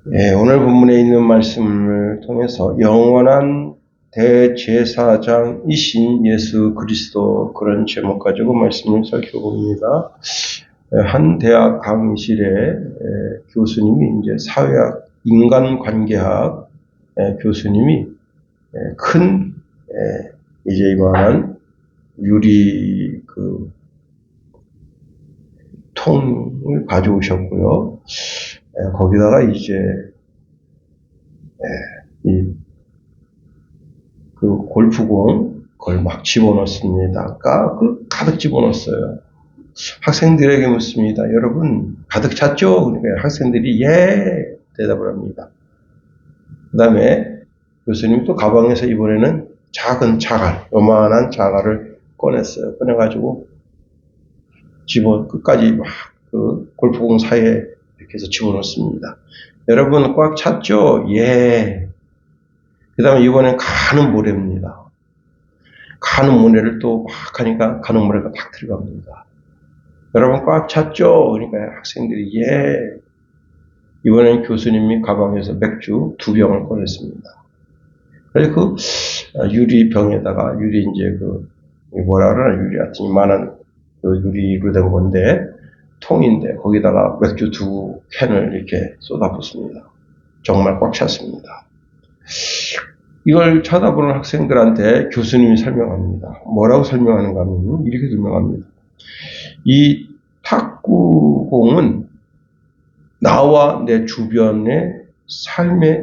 오늘 본문에 있는 말씀을 통해서 영원한 대제사장이신 예수 그리스도, 그런 제목 가지고 말씀을 살펴봅니다. 한 대학 강의실에 교수님이 이제 사회학, 인간관계학 교수님이 큰 이제 이만한 유리 통을 가져오셨고요. 거기다가 이제 골프공 그걸 막 집어넣습니다. 가득 집어넣었어요. 학생들에게 묻습니다. 여러분 가득 찼죠? 그러니까 학생들이 예 대답을 합니다. 그 다음에 교수님 또 가방에서 이번에는 작은 자갈, 요만한 자갈을 꺼냈어요. 꺼내가지고 끝까지 막 골프공 사이에 이렇게 해서 집어넣습니다. 여러분 꽉 찼죠? 예. 그 다음에 이번엔 가는 모래입니다. 가는 모래를 또 막 하니까 가는 모래가 막 들어갑니다. 여러분 꽉 찼죠? 그러니까 학생들이 예. 이번엔 교수님이 가방에서 맥주 2병을 꺼냈습니다. 그래서 유리병에다가 뭐라 그러나 유리 같은 이만한 유리로 된 건데 통인데 거기다가 맥주 2캔을 이렇게 쏟아붓습니다. 정말 꽉 찼습니다. 이걸 쳐다보는 학생들한테 교수님이 설명합니다. 뭐라고 설명하는가 하면 이렇게 설명합니다. 이 탁구공은 나와 내 주변의 삶에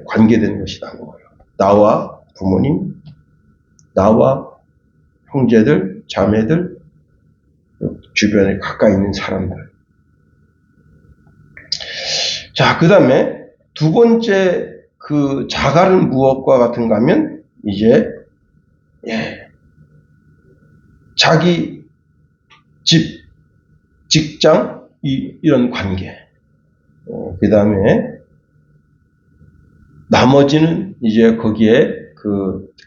관계된 것이라는 거예요. 나와 부모님, 나와 형제들, 자매들, 주변에 가까이 있는 사람들. 자, 그 다음에 두 번째 자갈은 무엇과 같은가 하면 이제 자기 집, 직장, 이런 관계. 그 다음에 나머지는 이제 거기에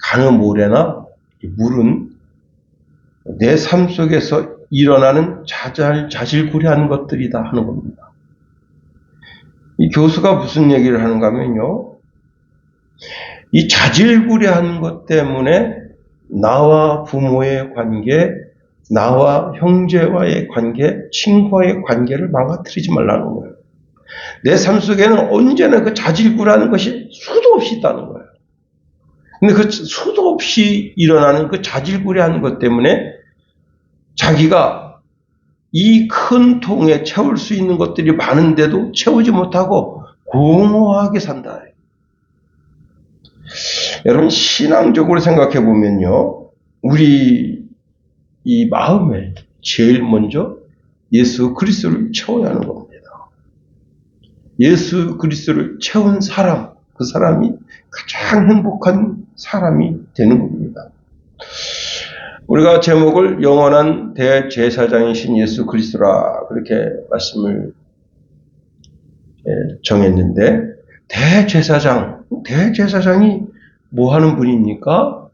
가는 모래나 물은 내 삶 속에서 일어나는 자질구레한 것들이다 하는 겁니다. 이 교수가 무슨 얘기를 하는가 하면요. 이 자질구레한 것 때문에 나와 부모의 관계, 나와 형제와의 관계, 친구와의 관계를 망가뜨리지 말라는 거예요. 내 삶 속에는 언제나 그 자질구레한 것이 수도 없이 있다는 거예요. 근데 그 수도 없이 일어나는 그 자질구레한 것 때문에 자기가 이 큰 통에 채울 수 있는 것들이 많은데도 채우지 못하고 공허하게 산다. 여러분 신앙적으로 생각해 보면요. 우리 이 마음에 제일 먼저 예수 그리스도를 채워야 하는 겁니다. 예수 그리스도를 채운 사람, 그 사람이 가장 행복한 사람이 되는 겁니다. 우리가 제목을 영원한 대제사장이신 예수 그리스도라 그렇게 말씀을 정했는데 대제사장이 뭐 하는 분입니까?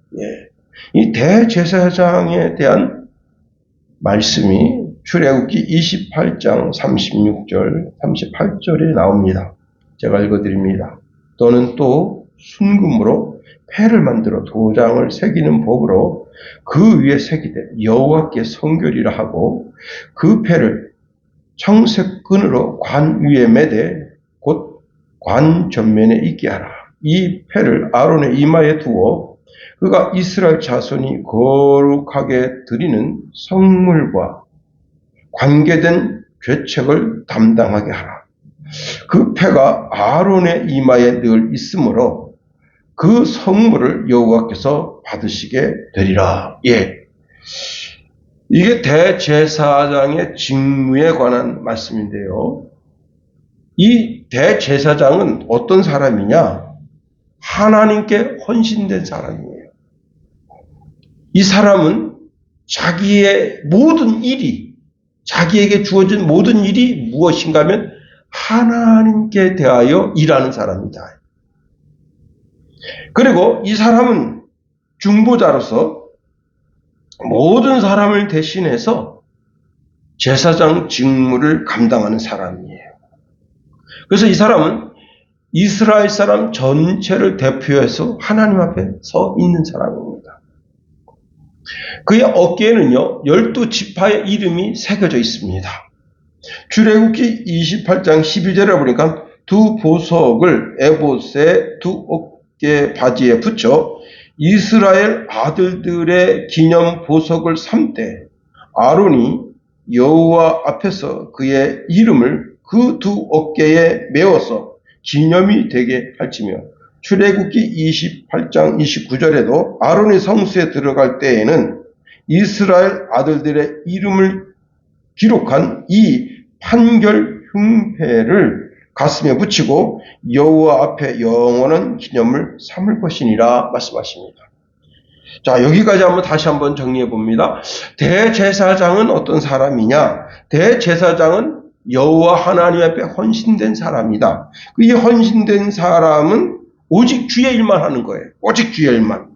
이 대제사장에 대한 말씀이 출애굽기 28장 36절, 38절에 나옵니다. 제가 읽어드립니다. 너는 또 순금으로 패를 만들어 도장을 새기는 법으로 그 위에 새기되 여호와께 성결이라 하고 그 패를 청색 끈으로 관 위에 매되 곧 관 전면에 있게 하라. 이 패를 아론의 이마에 두어 그가 이스라엘 자손이 거룩하게 드리는 성물과 관계된 죄책을 담당하게 하라. 그 패가 아론의 이마에 늘 있으므로 그 성물을 여호와께서 받으시게 되리라. 이게 대제사장의 직무에 관한 말씀인데요. 이 대제사장은 어떤 사람이냐? 하나님께 헌신된 사람이에요. 이 사람은 자기의 모든 일이, 자기에게 주어진 모든 일이 무엇인가 하면 하나님께 대하여 일하는 사람이다. 그리고 이 사람은 중보자로서 모든 사람을 대신해서 제사장 직무를 감당하는 사람이에요. 그래서 이 사람은 이스라엘 사람 전체를 대표해서 하나님 앞에 서 있는 사람입니다. 그의 어깨에는요, 12지파의 이름이 새겨져 있습니다. 출애굽기 28장 12절에 보니까 두 보석을 에봇의 두 어깨 바지에 붙여 이스라엘 아들들의 기념 보석을 삼되 아론이 여호와 앞에서 그의 이름을 그 두 어깨에 메워서 기념이 되게 할지며, 출애굽기 28장 29절에도 아론이 성수에 들어갈 때에는 이스라엘 아들들의 이름을 기록한 이 판결 흉패를 가슴에 붙이고 여호와 앞에 영원한 기념을 삼을 것이니라 말씀하십니다. 자, 여기까지 다시 한번 정리해 봅니다. 대제사장은 어떤 사람이냐? 대제사장은 여호와 하나님 앞에 헌신된 사람이다. 이 헌신된 사람은 오직 주의 일만 하는 거예요. 오직 주의 일만.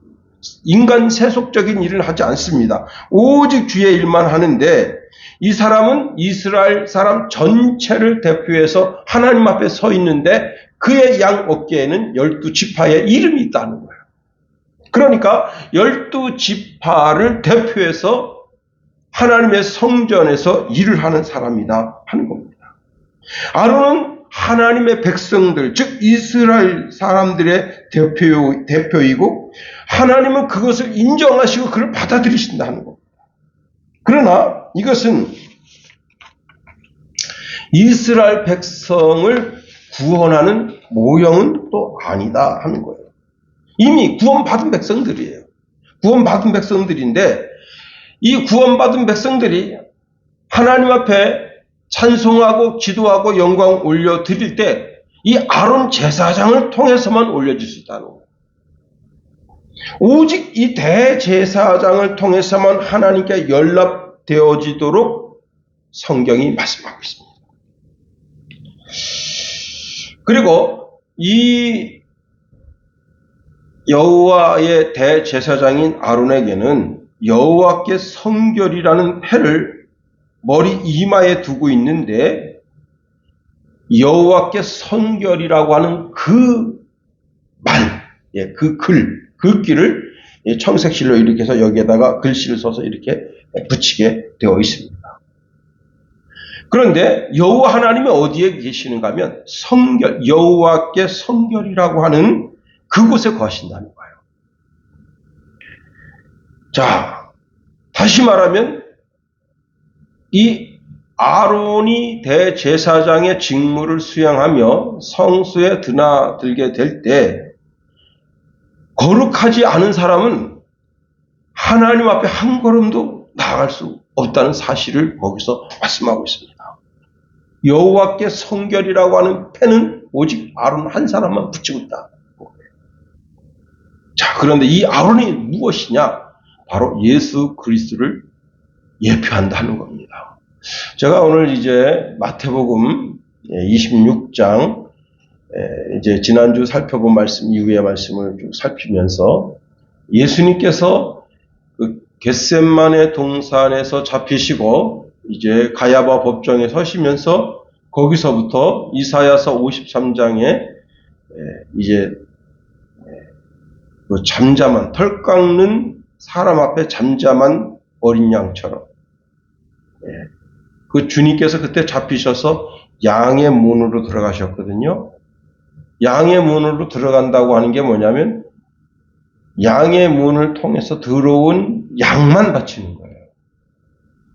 인간 세속적인 일은 하지 않습니다. 오직 주의 일만 하는데, 이 사람은 이스라엘 사람 전체를 대표해서 하나님 앞에 서 있는데 그의 양 어깨에는 12지파의 이름이 있다는 거예요. 그러니까 12지파를 대표해서 하나님의 성전에서 일을 하는 사람이다 하는 겁니다. 아론은 하나님의 백성들, 즉 이스라엘 사람들의 대표이고 하나님은 그것을 인정하시고 그를 받아들이신다는 겁니다. 그러나 이것은 이스라엘 백성을 구원하는 모형은 또 아니다 하는 거예요. 이미 구원받은 백성들이에요. 구원받은 백성들인데 이 구원받은 백성들이 하나님 앞에 찬송하고 기도하고 영광 올려드릴 때 이 아론 제사장을 통해서만 올려질 수 있다는 거예요. 오직 이 대제사장을 통해서만 하나님께 연락되어지도록 성경이 말씀하고 있습니다. 그리고 이 여호와의 대제사장인 아론에게는 여호와께 성결이라는 패를 머리 이마에 두고 있는데, 여호와께 성결이라고 하는 그 말, 그 글귀를 청색실로 이렇게 해서 여기에다가 글씨를 써서 이렇게 붙이게 되어 있습니다. 그런데 여호와 하나님이 어디에 계시는가 하면 성결, 여호와께 성결이라고 하는 그곳에 거하신다는 거예요. 자, 다시 말하면 이 아론이 대제사장의 직무를 수행하며 성수에 드나들게 될 때 거룩하지 않은 사람은 하나님 앞에 한 걸음도 나아갈 수 없다는 사실을 거기서 말씀하고 있습니다. 여호와께 성결이라고 하는 패는 오직 아론 한 사람만 붙이고 있다. 자, 그런데 이 아론이 무엇이냐? 바로 예수 그리스도를 예표한다는 겁니다. 제가 오늘 이제 마태복음 26장 이제 지난주 살펴본 말씀 이후의 말씀을 쭉 살피면서 예수님께서 그 겟셋마네 동산에서 잡히시고 이제 가야바 법정에 서시면서 거기서부터 이사야서 53장에 이제 그 잠잠한 털 깎는 사람 앞에 잠잠한 어린 양처럼 그 주님께서 그때 잡히셔서 양의 문으로 들어가셨거든요. 양의 문으로 들어간다고 하는 게 뭐냐면 양의 문을 통해서 들어온 양만 바치는 거예요.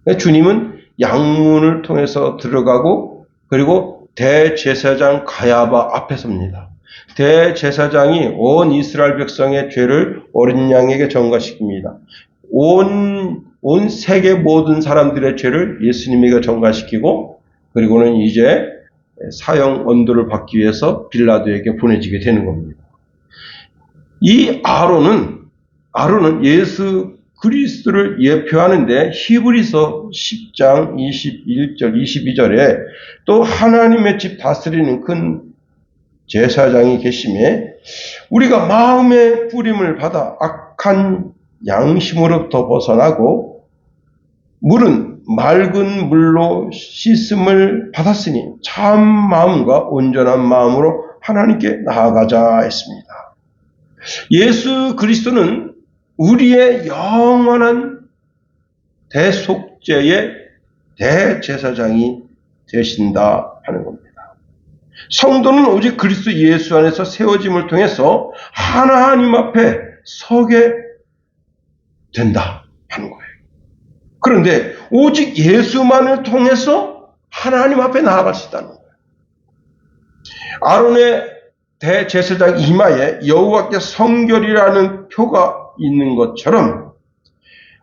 그러니까 주님은 양문을 통해서 들어가고 그리고 대제사장 가야바 앞에 섭니다. 대제사장이 온 이스라엘 백성의 죄를 어린 양에게 전가시킵니다. 온 세계 모든 사람들의 죄를 예수님에게 전가시키고 그리고는 이제 사형 언도를 받기 위해서 빌라도에게 보내지게 되는 겁니다. 이 아론은 예수 그리스도를 예표하는데 히브리서 10장 21절 22절에 또 하나님의 집 다스리는 큰 제사장이 계심에 우리가 마음의 뿌림을 받아 악한 양심으로부터 벗어나고 물은 맑은 물로 씻음을 받았으니 참 마음과 온전한 마음으로 하나님께 나아가자 했습니다. 예수 그리스도는 우리의 영원한 대속죄의 대제사장이 되신다 하는 겁니다. 성도는 오직 그리스도 예수 안에서 세워짐을 통해서 하나님 앞에 서게 된다 하는 거예요. 그런데 오직 예수만을 통해서 하나님 앞에 나아갈 수 있다는 거예요. 아론의 대제사장 이마에 여호와께 성결이라는 표가 있는 것처럼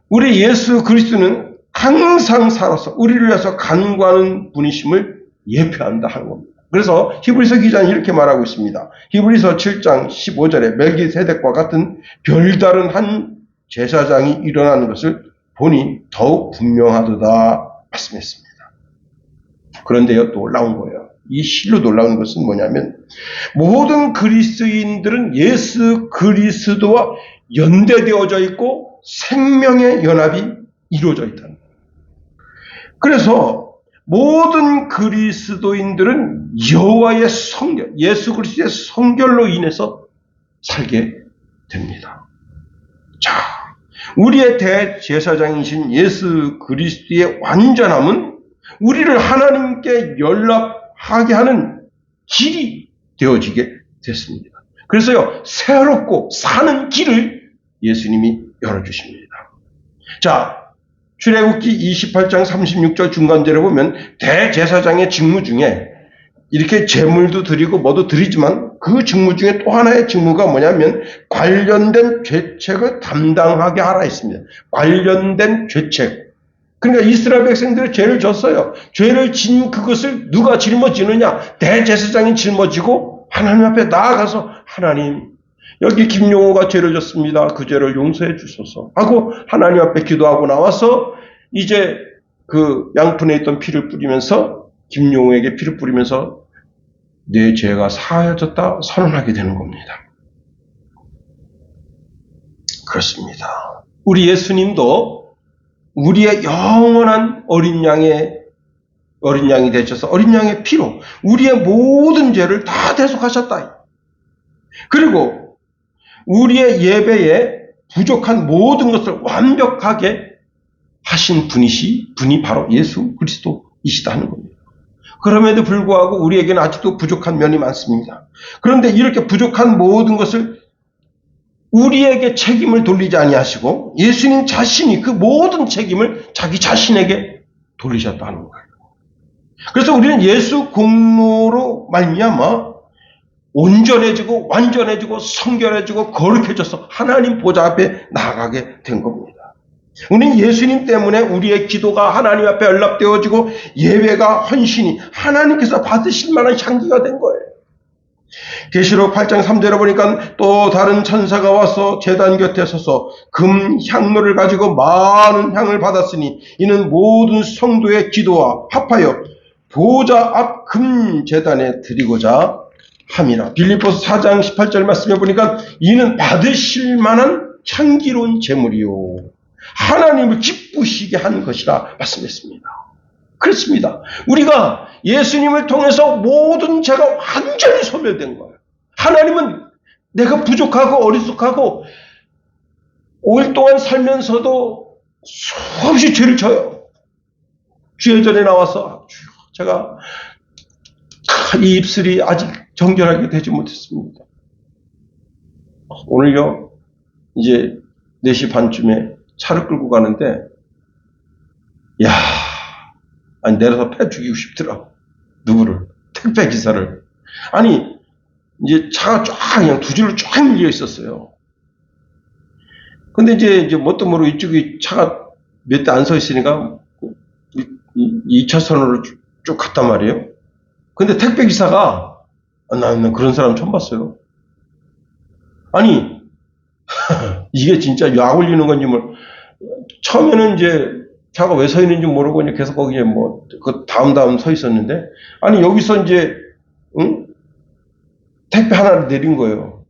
우리 예수 그리스도는 항상 살아서 우리를 위해서 간구하는 분이심을 예표한다 하는 겁니다. 그래서 히브리서 기자는 이렇게 말하고 있습니다. 히브리서 7장 15절에 멜기세덱과 같은 별다른 한 제사장이 일어나는 것을 보니 더욱 분명하도다 말씀했습니다. 그런데요, 또 놀라운 거예요. 이 실로 놀라운 것은 뭐냐면 모든 그리스도인들은 예수 그리스도와 연대되어져 있고 생명의 연합이 이루어져 있다는 거예요. 그래서 모든 그리스도인들은 여호와의 성결, 예수 그리스도의 성결로 인해서 살게 됩니다. 자, 우리의 대제사장이신 예수 그리스도의 완전함은 우리를 하나님께 연락하게 하는 길이 되어지게 됐습니다. 그래서요, 새롭고 사는 길을 예수님이 열어주십니다. 자, 출애굽기 28장 36절 중간절에 보면 대제사장의 직무 중에 이렇게 제물도 드리고 뭐도 드리지만 그 직무 중에 또 하나의 직무가 뭐냐면 관련된 죄책을 담당하게 하라 했습니다. 관련된 죄책. 그러니까 이스라엘 백성들이 죄를 졌어요. 죄를 진 그것을 누가 짊어지느냐? 대제사장이 짊어지고 하나님 앞에 나아가서 하나님, 여기 김용호가 죄를 졌습니다. 그 죄를 용서해 주소서 하고 하나님 앞에 기도하고 나와서 이제 그 양푼에 있던 피를 뿌리면서 김용호에게 피를 뿌리면서 내 죄가 사하여졌다 선언하게 되는 겁니다. 그렇습니다. 우리 예수님도 우리의 영원한 어린 양이 되셔서 어린 양의 피로 우리의 모든 죄를 다 대속하셨다. 그리고 우리의 예배에 부족한 모든 것을 완벽하게 하신 분이 바로 예수 그리스도이시다 하는 겁니다. 그럼에도 불구하고 우리에게는 아직도 부족한 면이 많습니다. 그런데 이렇게 부족한 모든 것을 우리에게 책임을 돌리지 아니하시고 예수님 자신이 그 모든 책임을 자기 자신에게 돌리셨다는 거예요. 그래서 우리는 예수 공로로 말미암아 온전해지고 완전해지고 성결해지고 거룩해져서 하나님 보좌 앞에 나아가게 된 겁니다. 우리는 예수님 때문에 우리의 기도가 하나님 앞에 연락되어지고 예배가 헌신이 하나님께서 받으실 만한 향기가 된 거예요. 계시록 8장 3절에 보니까 또 다른 천사가 와서 제단 곁에 서서 금 향로를 가지고 많은 향을 받았으니 이는 모든 성도의 기도와 합하여 보좌 앞 금 제단에 드리고자 함이라. 빌립보서 4장 18절 말씀해 보니까 이는 받으실 만한 향기로운 제물이요 하나님을 기쁘시게 한 것이라 말씀했습니다. 그렇습니다. 우리가 예수님을 통해서 모든 죄가 완전히 소멸된 거예요. 하나님은 내가 부족하고 어리숙하고 5일 동안 살면서도 수없이 죄를 져요. 주의 전에 나와서 제가 이 입술이 아직 정결하게 되지 못했습니다. 오늘요, 이제 4시 반쯤에 차를 끌고 가는데, 아니, 내려서 패 죽이고 싶더라고. 누구를? 택배 기사를. 아니, 이제 차가 쫙 그냥 두 줄로 쫙 밀려 있었어요. 근데 이제 뭣도 모르고 이쪽에 차가 몇 대 안 서 있으니까 2차선으로 쭉 갔단 말이에요. 근데 택배 기사가, 난 그런 사람 처음 봤어요. 아니, 이게 진짜 약 올리는 건지 처음에는 이제 차가 왜 서 있는지 모르고 이제 계속 거기에 그 다음 서 있었는데, 아니, 여기서 이제, 택배 하나를 내린 거예요.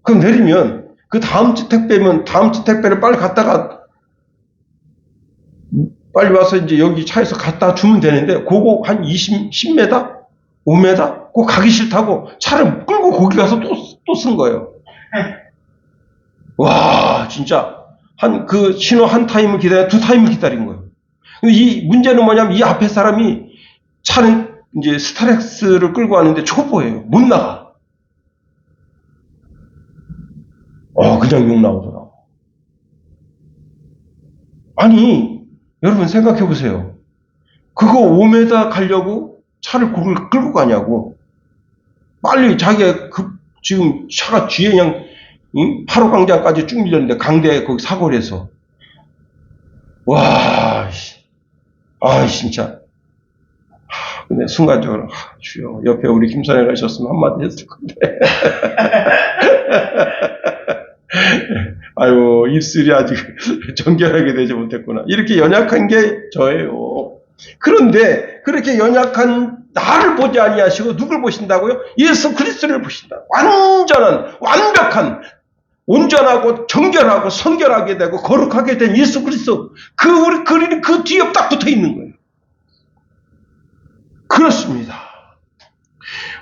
그럼 내리면, 그 다음 주 택배면 다음 주 택배를 빨리 갔다가, 빨리 와서 이제 여기 차에서 갖다 주면 되는데, 그거 한 10m? 5m? 그거 가기 싫다고 차를 끌고 거기 가서 또 쓴 거예요. 와, 진짜. 그 신호 한 타임을 기다려, 두 타임을 기다린 거예요. 근데 이 문제는 뭐냐면, 이 앞에 사람이 차는 이제 스타렉스를 끌고 왔는데 초보예요. 못 나가. 그냥 욕 나오더라고. 아니, 여러분 생각해 보세요. 그거 5m 가려고 차를 끌고 가냐고. 빨리 자기가 지금 차가 뒤에 그냥 8호 광장까지 쭉 밀렸는데, 강대 거기 사거리에서. 와, 진짜. 근데 순간적으로, 주여, 옆에 우리 김선혜가 있었으면 한마디 했을 건데. 아유, 입술이 아직 정결하게 되지 못했구나. 이렇게 연약한 게 저예요. 그런데 그렇게 연약한 나를 보지 아니하시고 누굴 보신다고요? 예수 그리스도를 보신다. 완전한, 완벽한, 온전하고 정결하고 성결하게 되고 거룩하게 된 예수 그리스도. 우리 그림이 그 뒤에 딱 붙어 있는 거예요. 그렇습니다.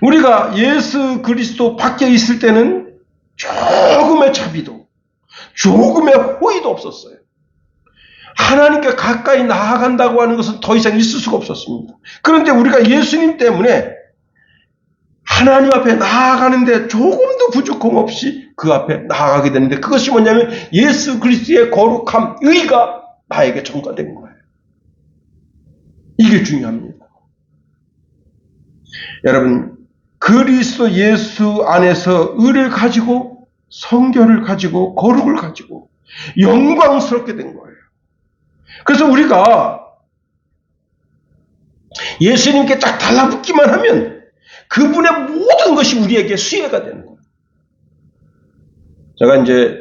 우리가 예수 그리스도 밖에 있을 때는 조금의 자비도, 조금의 호의도 없었어요. 하나님께 가까이 나아간다고 하는 것은 더 이상 있을 수가 없었습니다. 그런데 우리가 예수님 때문에 하나님 앞에 나아가는데 조금도 부족함 없이 그 앞에 나아가게 되는데, 그것이 뭐냐면 예수 그리스도의 거룩함, 의가 나에게 전가된 거예요. 이게 중요합니다. 여러분, 그리스도 예수 안에서 의를 가지고 성결을 가지고 거룩을 가지고 영광스럽게 된 거예요. 그래서 우리가 예수님께 딱 달라붙기만 하면 그분의 모든 것이 우리에게 수혜가 되는 거예요. 제가 이제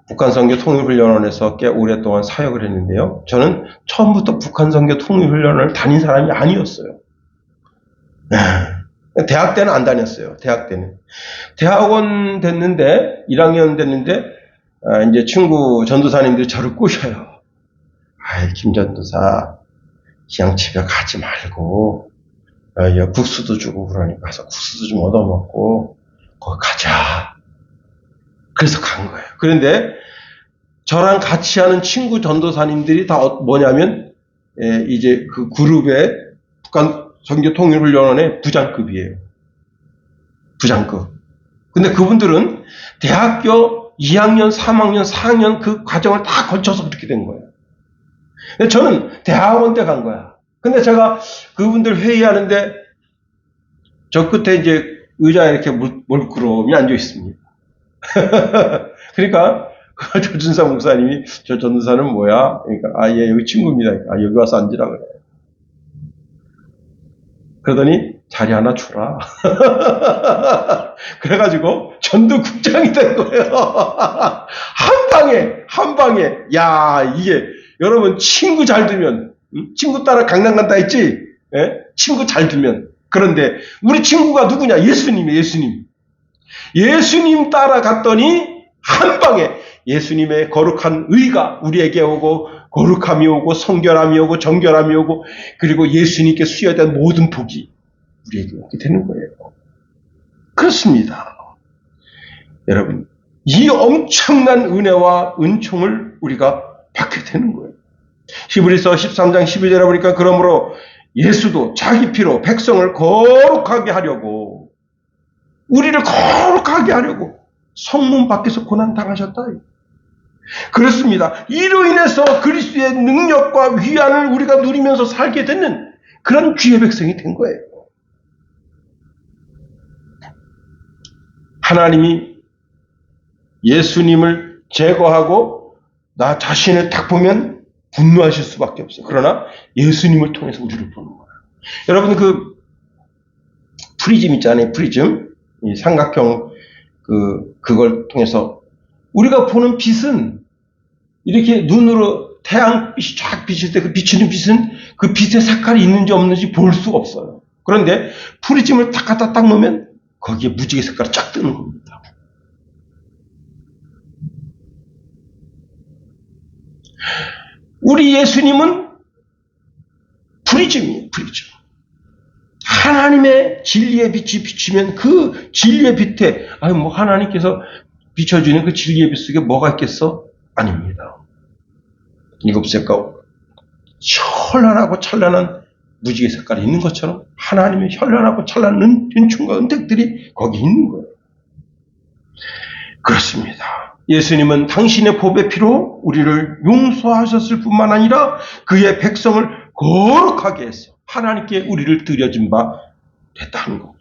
북한선교 통일훈련원에서 꽤 오랫동안 사역을 했는데요. 저는 처음부터 북한선교 통일훈련을 다닌 사람이 아니었어요. 대학 때는 안 다녔어요. 대학 때는. 대학원 됐는데, 1학년 됐는데, 이제 친구 전도사님들이 저를 꼬셔요. 김 전도사, 그냥 집에 가지 말고, 국수도 주고 그러니까 가서 국수도 좀 얻어먹고, 거기 가자. 그래서 간 거예요. 그런데, 저랑 같이 하는 친구 전도사님들이 다 뭐냐면, 이제 그 그룹의 북한 선교통일훈련원의 부장급이에요. 부장급. 근데 그분들은 대학교 2학년, 3학년, 4학년 그 과정을 다 거쳐서 그렇게 된 거예요. 근데 저는 대학원 때 간 거야. 근데 제가 그분들 회의하는데 저 끝에 이제 의자에 이렇게 몰끄러미 앉아 있습니다. 그러니까 조준사 목사님이 저 전도사는 뭐야? 그러니까 예, 여기 친구입니다. 여기 와서 앉으라 그래요. 그러더니 자리 하나 주라. 그래가지고 전도국장이 된 거예요. 한 방에. 야, 이게 여러분 친구 잘 두면, 친구 따라 강남 간다 했지? 예? 친구 잘 두면. 그런데 우리 친구가 누구냐? 예수님이에요. 예수님 따라갔더니 한 방에 예수님의 거룩한 의가 우리에게 오고, 거룩함이 오고, 성결함이 오고, 정결함이 오고, 그리고 예수님께 수여된 모든 복이 우리에게 오게 되는 거예요. 그렇습니다. 여러분, 이 엄청난 은혜와 은총을 우리가 받게 되는 거예요. 히브리서 13장 12절에 보니까, 그러므로 예수도 자기 피로 백성을 거룩하게 하려고, 우리를 거룩하게 하려고 성문 밖에서 고난당하셨다. 그렇습니다. 이로 인해서 그리스도의 능력과 위안을 우리가 누리면서 살게 되는 그런 주의 백성이 된 거예요. 하나님이 예수님을 제거하고 나 자신을 딱 보면 분노하실 수밖에 없어요. 그러나 예수님을 통해서 우리를 보는 거예요. 여러분, 그 프리즘 있잖아요. 프리즘. 이 삼각형 그걸 통해서 우리가 보는 빛은 이렇게 눈으로 태양빛이 쫙 비칠 때 그 비치는 빛은 그 빛의 색깔이 있는지 없는지 볼 수가 없어요. 그런데 프리즘을 딱 갖다 딱 놓으면 거기에 무지개 색깔이 쫙 뜨는 겁니다. 우리 예수님은 프리즘이에요, 프리즘. 하나님의 진리의 빛이 비치면 그 진리의 빛에, 하나님께서 비춰주는 그 진리의 빛 속에 뭐가 있겠어? 아닙니다. 일곱 색깔 현란하고 찬란한 무지개 색깔이 있는 것처럼 하나님의 현란하고 찬란한 은총과 은택들이 거기 있는 거예요. 그렇습니다. 예수님은 당신의 보배 피로 우리를 용서하셨을 뿐만 아니라 그의 백성을 거룩하게 해서 하나님께 우리를 드려진 바 됐다는 겁니다.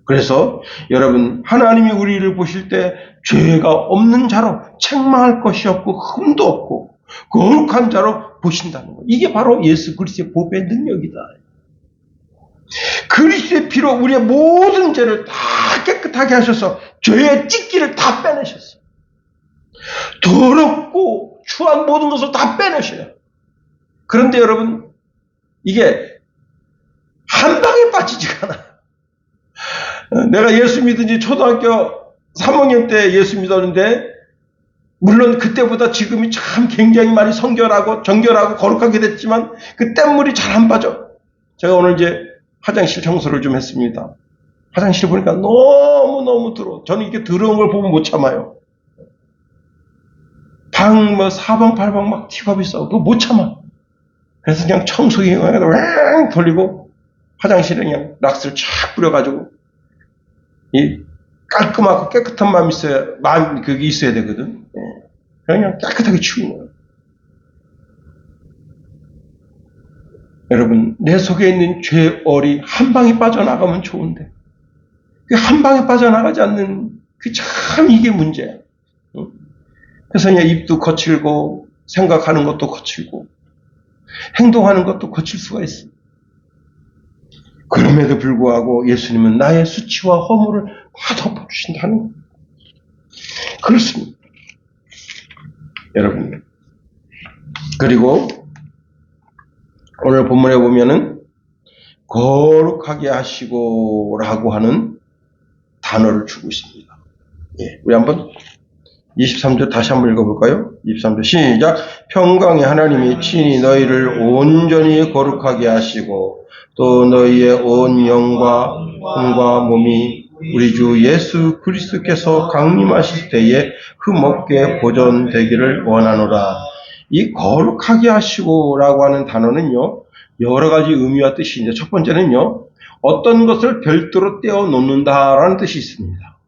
그래서 여러분, 하나님이 우리를 보실 때 죄가 없는 자로 책망할 것이 없고 흠도 없고 거룩한 자로 보신다는 거예요. 이게 바로 예수 그리스도의 보배의 능력이다. 그리스도의 피로 우리의 모든 죄를 다 깨끗하게 하셔서 죄의 찢기를 다 빼내셨어요. 더럽고 추한 모든 것을 다 빼내셔요. 그런데 여러분, 이게 한 방에 빠지지가 않아요. 내가 예수 믿은 지 초등학교 3학년 때 예수 믿었는데, 물론 그때보다 지금이 참 굉장히 많이 정결하고 거룩하게 됐지만 그 뗏물이 잘 안 빠져. 제가 오늘 이제 화장실 청소를 좀 했습니다. 화장실 보니까 너무너무 더러워. 저는 이게 더러운 걸 보면 못 참아요. 사방 팔방 막 티가 비싸고 그거 못 참아. 그래서 그냥 청소기 왱 돌리고 화장실에 그냥 락스를 쫙 뿌려가지고 이 깔끔하고 깨끗한 마음이 그게 있어야 되거든. 그냥 깨끗하게 치우는 거예요. 여러분, 내 속에 있는 죄얼이 한 방에 빠져나가면 좋은데 그 한 방에 빠져나가지 않는 참 이게 문제야. 그래서 그냥 입도 거칠고 생각하는 것도 거칠고 행동하는 것도 거칠 수가 있어. 그럼에도 불구하고 예수님은 나의 수치와 허물을 다 덮어주신다는 거예요. 그렇습니다. 여러분, 그리고 오늘 본문에 보면은 거룩하게 하시고 라고 하는 단어를 주고 있습니다. 우리 한번 23절 다시 한번 읽어볼까요? 23절 시작. 평강의 하나님이 친히 너희를 온전히 거룩하게 하시고 또 너희의 온 영과 혼과 몸이 우리 주 예수 그리스도께서 강림하실 때에 흠없게 보존되기를 원하노라. 이 거룩하게 하시고 라고 하는 단어는요, 여러 가지 의미와 뜻이 있는데, 첫 번째는요, 어떤 것을 별도로 떼어 놓는다라는 뜻이 있습니다.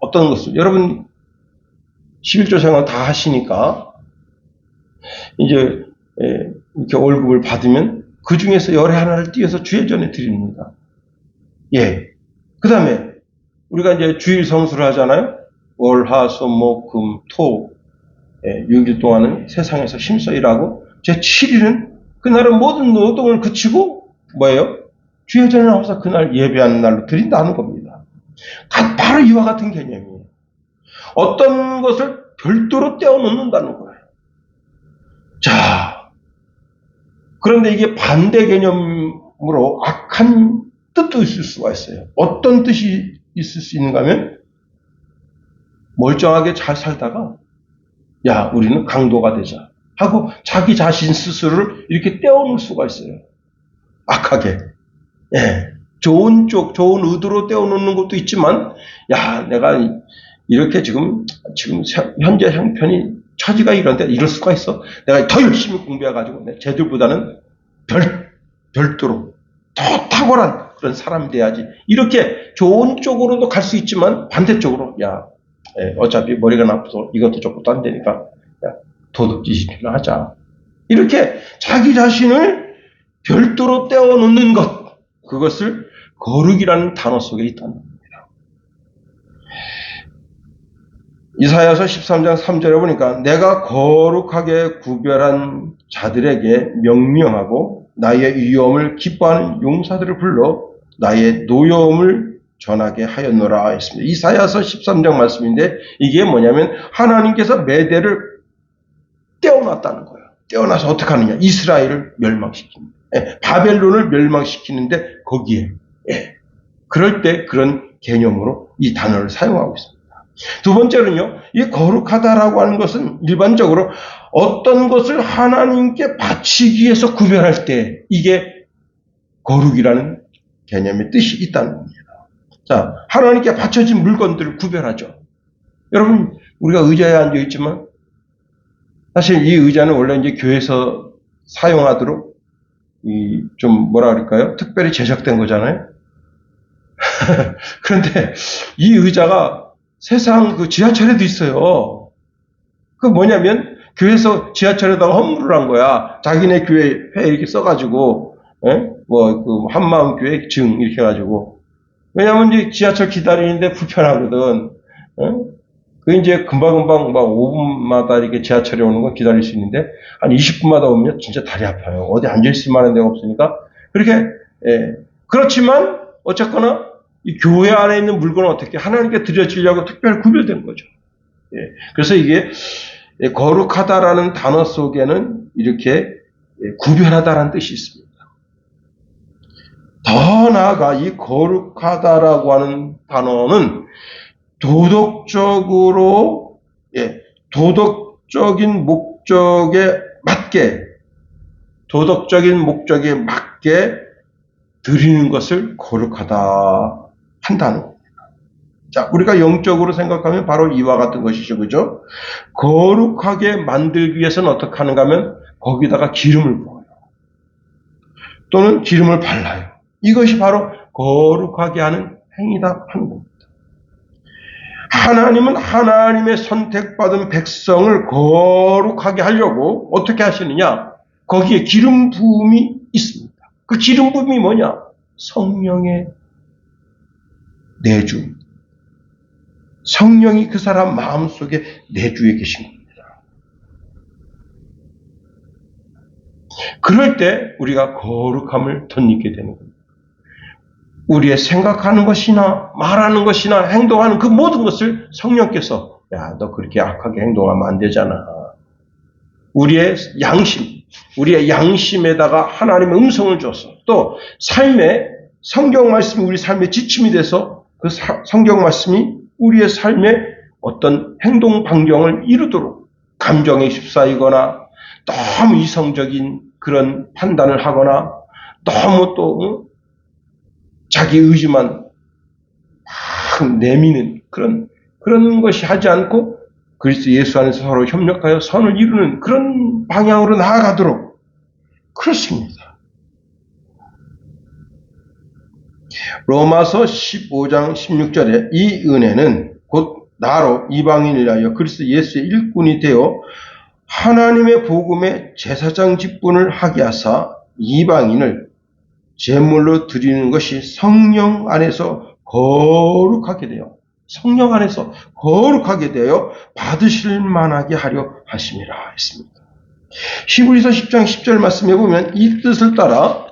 어떤 것을, 여러분 11조 생활 다 하시니까 이제 이렇게 월급을 받으면 그 중에서 열의 하나를 띄어서 주의 전에 드립니다. 그 다음에 우리가 이제 주일 성수를 하잖아요. 월, 화, 수, 목, 금, 토 6일 동안은 세상에서 힘써 일하고 제 7일은 그날은 모든 노동을 그치고 뭐예요? 주의 전에 나와서 그날 예배하는 날로 드린다는 겁니다. 바로 이와 같은 개념이에요. 어떤 것을 별도로 떼어 놓는다는 거예요. 자, 그런데 이게 반대 개념으로 악한 뜻도 있을 수가 있어요. 어떤 뜻이 있을 수 있는가 하면 멀쩡하게 잘 살다가 우리는 강도가 되자 하고 자기 자신 스스로를 이렇게 떼어놓을 수가 있어요. 악하게. 좋은 의도로 떼어놓는 것도 있지만 내가 이렇게 지금 현재 형편이 처지가 이런데 이럴 수가 있어. 내가 더 열심히 공부해가지고 쟤들보다는 별도로 더 탁월한 그런 사람이 돼야지. 이렇게 좋은 쪽으로도 갈 수 있지만 반대쪽으로 어차피 머리가 나빠서 이것도 저것도 안 되니까 도둑질이나 하자. 이렇게 자기 자신을 별도로 떼어놓는 것, 그것을 거룩이라는 단어 속에 있다는 겁니다. 이사야서 13장 3절에 보니까 내가 거룩하게 구별한 자들에게 명령하고 나의 위엄을 기뻐하는 용사들을 불러 나의 노여움을 전하게 하였노라 했습니다. 이사야서 13장 말씀인데 이게 뭐냐면 하나님께서 메대를 떼어놨다는 거예요. 떼어놔서 어떻게 하느냐? 이스라엘을 멸망시킵니다. 바벨론을 멸망시키는데 거기에 그럴 때 그런 개념으로 이 단어를 사용하고 있습니다. 두 번째는요, 이 거룩하다라고 하는 것은 일반적으로 어떤 것을 하나님께 바치기 위해서 구별할 때 이게 거룩이라는 개념의 뜻이 있다는 겁니다. 자, 하나님께 바쳐진 물건들을 구별하죠. 여러분, 우리가 의자에 앉아 있지만 사실 이 의자는 원래 이제 교회에서 사용하도록 좀 뭐라 그럴까요? 특별히 제작된 거잖아요. 그런데 이 의자가 세상 그 지하철에도 있어요. 그 뭐냐면 교회에서 지하철에다가 헌물을 한 거야. 자기네 교회 회 이렇게 써가지고, 뭐 그 한마음 교회 증 이렇게 해가지고. 왜냐면 이제 지하철 기다리는데 불편하거든. 그 이제 금방금방 막 5분마다 이렇게 지하철이 오는 건 기다릴 수 있는데 한 20분마다 오면 진짜 다리 아파요. 어디 앉아있을 만한 데가 없으니까. 그렇게, 그렇지만 어쨌거나 이 교회 안에 있는 물건은 어떻게 하나님께 드려지려고 특별히 구별된 거죠. 그래서 이게 거룩하다라는 단어 속에는 이렇게 구별하다라는 뜻이 있습니다. 더 나아가 이 거룩하다라고 하는 단어는 도덕적으로, 도덕적인 목적에 맞게 드리는 것을 거룩하다 한다는 겁니다. 자, 우리가 영적으로 생각하면 바로 이와 같은 것이죠. 그죠? 거룩하게 만들기 위해서는 어떻게 하는가 하면 거기다가 기름을 부어요. 또는 기름을 발라요. 이것이 바로 거룩하게 하는 행위다 하는 겁니다. 하나님은 하나님의 선택받은 백성을 거룩하게 하려고 어떻게 하시느냐? 거기에 기름 부음이 있습니다. 그 기름 부음이 뭐냐? 성령의 내주. 성령이 그 사람 마음속에 내주에 계신 겁니다. 그럴 때 우리가 거룩함을 덧입게 되는 겁니다. 우리의 생각하는 것이나 말하는 것이나 행동하는 그 모든 것을 성령께서 야, 너 그렇게 악하게 행동하면 안 되잖아. 우리의 양심에다가 하나님의 음성을 줘서 또 삶에 성경 말씀이 우리 삶의 지침이 돼서 그 성경 말씀이 우리의 삶에 어떤 행동 반경을 이루도록 감정에 휩싸이거나 너무 이성적인 그런 판단을 하거나 너무 또 자기 의지만 막 내미는 그런 것이 하지 않고 그리스도 예수 안에서 서로 협력하여 선을 이루는 그런 방향으로 나아가도록 그렇습니다. 로마서 15장 16절에 이 은혜는 곧 나로 이방인을 위하여 그리스도 예수의 일꾼이 되어 하나님의 복음의 제사장 직분을 하게 하사 이방인을 제물로 드리는 것이 성령 안에서 거룩하게 되어 받으실 만하게 하려 하심이라 했습니다. 히브리서 10장 10절 말씀해 보면 이 뜻을 따라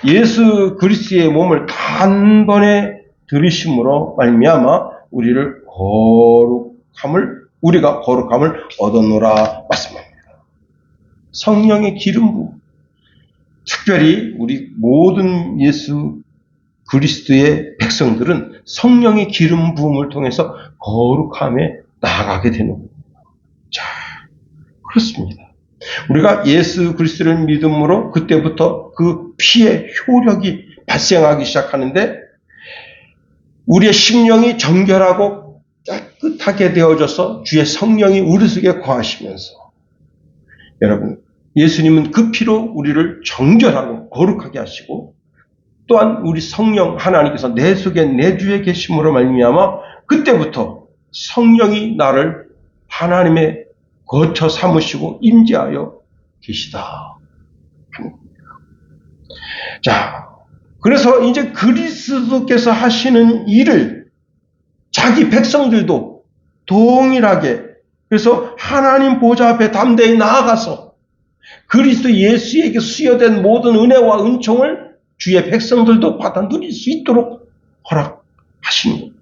예수 그리스도의 몸을 단번에 들이심으로 말미암아 우리가 거룩함을 얻었노라 말씀합니다. 성령의 기름 부음, 특별히 우리 모든 예수 그리스도의 백성들은 성령의 기름 부음을 통해서 거룩함에 나아가게 되는 겁니다. 자, 그렇습니다. 우리가 예수 그리스도를 믿음으로 그때부터 그 피의 효력이 발생하기 시작하는데 우리의 심령이 정결하고 깨끗하게 되어져서 주의 성령이 우리 속에 거하시면서 여러분 예수님은 그 피로 우리를 정결하고 거룩하게 하시고 또한 우리 성령 하나님께서 내 속에 내주에 계심으로 말미암아 그때부터 성령이 나를 하나님의 거처 삼으시고 임재하여 계시다. 자, 그래서 이제 그리스도께서 하시는 일을 자기 백성들도 동일하게 그래서 하나님 보좌 앞에 담대히 나아가서 그리스도 예수에게 수여된 모든 은혜와 은총을 주의 백성들도 받아 누릴 수 있도록 허락하시는 겁니다.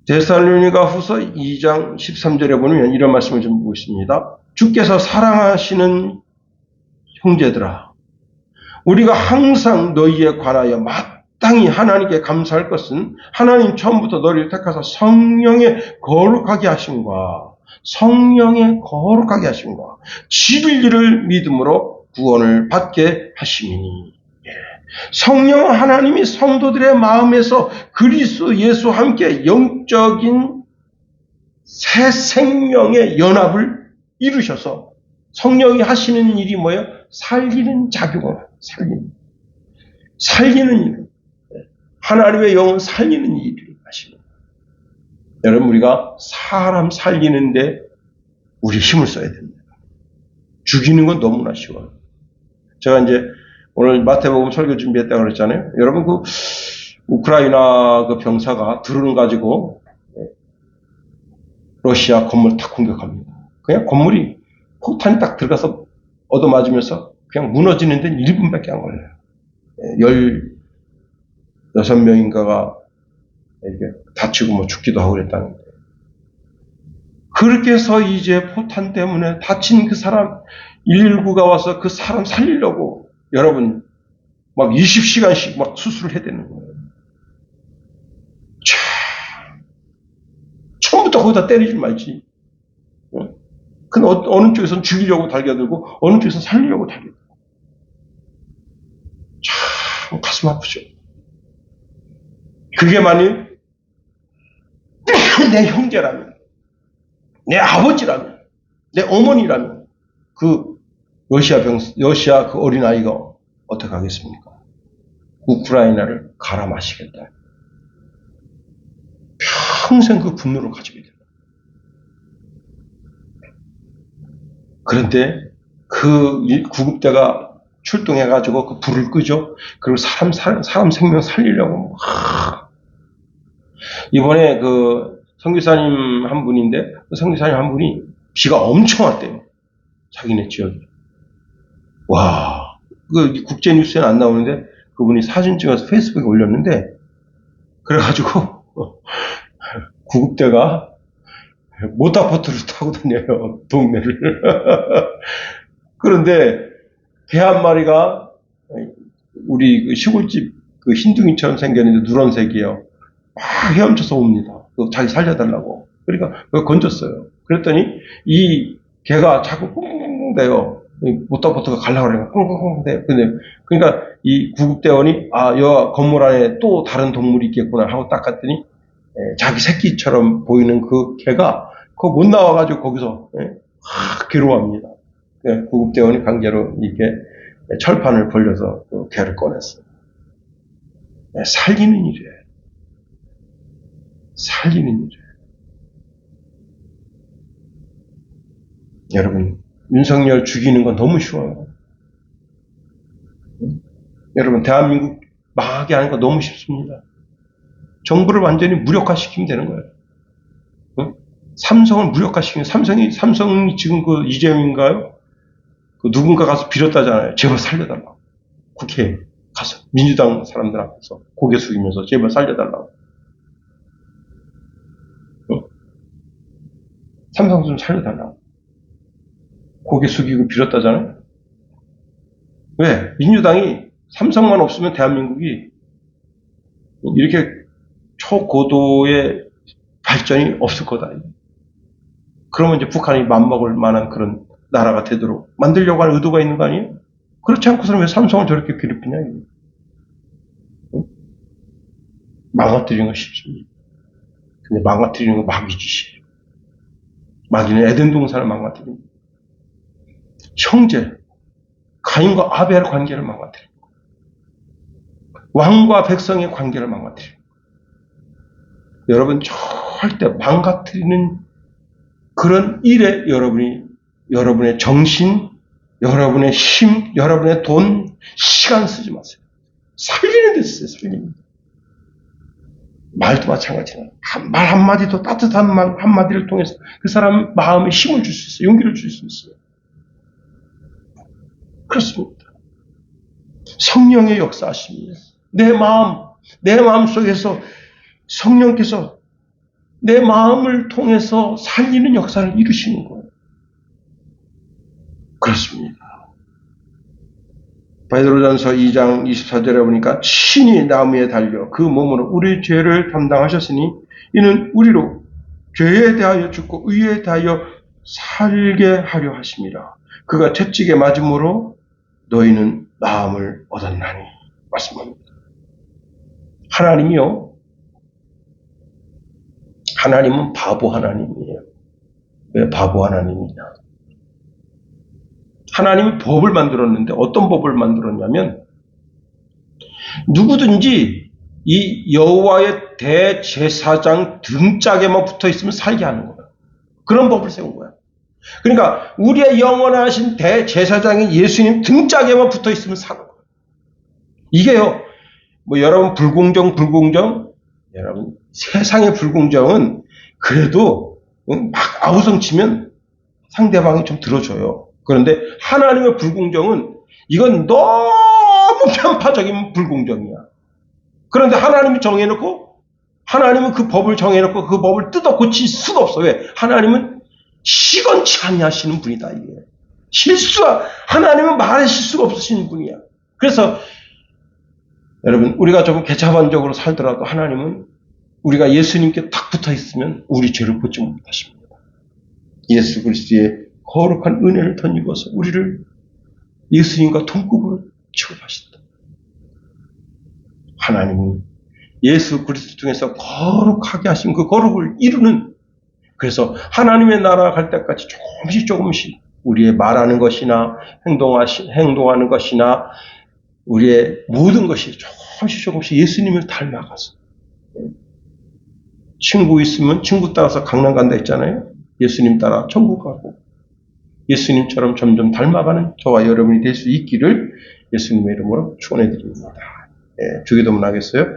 데살로니가 후서 2장 13절에 보면 이런 말씀을 좀 보고 있습니다. 주께서 사랑하시는 형제들아, 우리가 항상 너희에 관하여 마땅히 하나님께 감사할 것은 하나님 처음부터 너를 택하사 성령에 거룩하게 하심과 진리를 믿음으로 구원을 받게 하심이니. 성령 하나님이 성도들의 마음에서 그리스도 예수와 함께 영적인 새 생명의 연합을 이루셔서 성령이 하시는 일이 뭐예요? 살리는 작용을 살리는 일. 하나님의 영은 살리는 일을 하십니다. 여러분, 우리가 사람 살리는데 우리 힘을 써야 됩니다. 죽이는 건 너무나 쉬워요. 제가 이제 오늘 마태복음 설교 준비했다고 그랬잖아요. 여러분, 그 우크라이나 그 병사가 드론을 가지고 러시아 건물 딱 공격합니다. 그냥 건물이 폭탄이 딱 들어가서 얻어맞으면서 그냥 무너지는 데는 1분밖에 안 걸려요. 16명인가가 이렇게 다치고 뭐 죽기도 하고 그랬다는데. 그렇게 해서 이제 포탄 때문에 다친 그 사람, 119가 와서 그 사람 살리려고 여러분 막 20시간씩 막 수술을 해야 되는 거예요. 처음부터 거기다 때리지 말지. 근데 어느 쪽에서는 죽이려고 달겨들고 어느 쪽에서는 살리려고 달겨들고. 참 가슴 아프죠. 그게 만일 내 형제라면, 내 아버지라면, 내 어머니라면 그 러시아 그 어린아이가 어떻게 하겠습니까? 우크라이나를 갈아 마시겠다. 평생 그 분노를 가지게 됩니다. 그런데 그 구급대가 출동해가지고 그 불을 끄죠. 그리고 사람 생명 살리려고. 이번에 그 선교사님 한 분인데, 그 선교사님 한 분이 비가 엄청 왔대요. 자기네 지역에. 와, 그 국제 뉴스에는 안 나오는데 그분이 사진 찍어서 페이스북에 올렸는데, 그래가지고 구급대가 모터보트를 타고 다녀요, 동네를. 그런데 개 한 마리가 우리 그 시골집 그 흰둥이처럼 생겼는데 누런색이에요. 막 헤엄쳐서 옵니다. 자기 살려달라고. 그러니까 그걸 건졌어요. 그랬더니 이 개가 자꾸 꿍꿍꿍 대요. 모터보트가 가려고 그러니까 꿍꿍꿍 대요. 그러니까 이 구급대원이 여 건물 안에 또 다른 동물이 있겠구나 하고 딱 갔더니 자기 새끼처럼 보이는 그 개가 그거 못 나와가지고 거기서 괴로워합니다. 구급대원이 강제로 이렇게 철판을 벌려서 그 개를 꺼냈어요. 살리는 일이에요. 살리는 일이에요. 여러분, 윤석열 죽이는 건 너무 쉬워요. 여러분, 대한민국 망하게 하는 거 너무 쉽습니다. 정부를 완전히 무력화시키면 되는 거예요. 삼성을 무력화시키면, 삼성이 지금 그 이재명인가요? 그 누군가 가서 빌었다잖아요. 제발 살려달라고. 국회에 가서 민주당 사람들 앞에서 고개 숙이면서 제발 살려달라고. 삼성 좀 살려달라고. 고개 숙이고 빌었다잖아요. 왜? 민주당이 삼성만 없으면 대한민국이 이렇게 초고도의 발전이 없을 거다. 그러면 이제 북한이 맘먹을 만한 그런 나라가 되도록 만들려고 하는 의도가 있는 거 아니에요? 그렇지 않고서는 왜 삼성을 저렇게 괴롭히냐, 이거. 망가뜨리는 거 쉽습니다. 근데 망가뜨리는 거 마귀짓이에요. 마귀는 에덴 동산을 망가뜨립니다. 형제, 가인과 아벨의 관계를 망가뜨립니다. 왕과 백성의 관계를 망가뜨립니다. 여러분, 절대 망가뜨리는 그런 일에 여러분의 정신, 여러분의 힘, 여러분의 돈, 시간 쓰지 마세요. 살리는 데 쓰세요, 살리는 데. 말도 마찬가지예요. 말 한마디도 따뜻한 말 한마디를 통해서 그 사람 마음에 힘을 줄 수 있어요. 용기를 줄 수 있어요. 그렇습니다. 성령의 역사하십니다. 내 마음 속에서 성령께서 내 마음을 통해서 살리는 역사를 이루시는 거예요. 그렇습니다. 베드로전서 2장 24절에 보니까 친히 나무에 달려 그 몸으로 우리 죄를 담당하셨으니 이는 우리로 죄에 대하여 죽고 의에 대하여 살게 하려 하심이라. 그가 채찍에 맞음으로 너희는 나음을 얻었나니. 말씀합니다. 하나님이요, 하나님은 바보 하나님이에요. 왜 바보 하나님이냐? 하나님이 법을 만들었는데 어떤 법을 만들었냐면 누구든지 이 여호와의 대제사장 등짝에만 붙어 있으면 살게 하는 거예요. 그런 법을 세운 거야. 그러니까 우리의 영원하신 대제사장인 예수님 등짝에만 붙어 있으면 사는 거예요. 이게요, 뭐 여러분 불공정, 여러분 세상의 불공정은 그래도 막 아우성치면 상대방이 좀 들어줘요. 그런데 하나님의 불공정은 이건 너무 편파적인 불공정이야. 그런데 하나님이 정해놓고 하나님은 그 법을 정해놓고 그 법을 뜯어 고칠 수가 없어. 왜? 하나님은 시건치 아니하시는 분이다. 이게 하나님은 말의 실수가 없으시는 분이야. 그래서 여러분 우리가 좀 개차반적으로 살더라도 하나님은 우리가 예수님께 딱 붙어 있으면 우리 죄를 보지 못하십니다. 예수 그리스도의 거룩한 은혜를 덧입어서 우리를 예수님과 동급으로 취급하신다. 하나님은 예수 그리스도 중에서 거룩하게 하신 그 거룩을 이루는, 그래서 하나님의 나라 갈 때까지 조금씩 우리의 말하는 것이나 행동하는 것이나 우리의 모든 것이 조금씩 예수님을 닮아가서, 친구 있으면 친구 따라서 강남 간다 했잖아요. 예수님 따라 천국 가고 예수님처럼 점점 닮아가는 저와 여러분이 될 수 있기를 예수님의 이름으로 축원해 드립니다. 주기도문 하겠어요?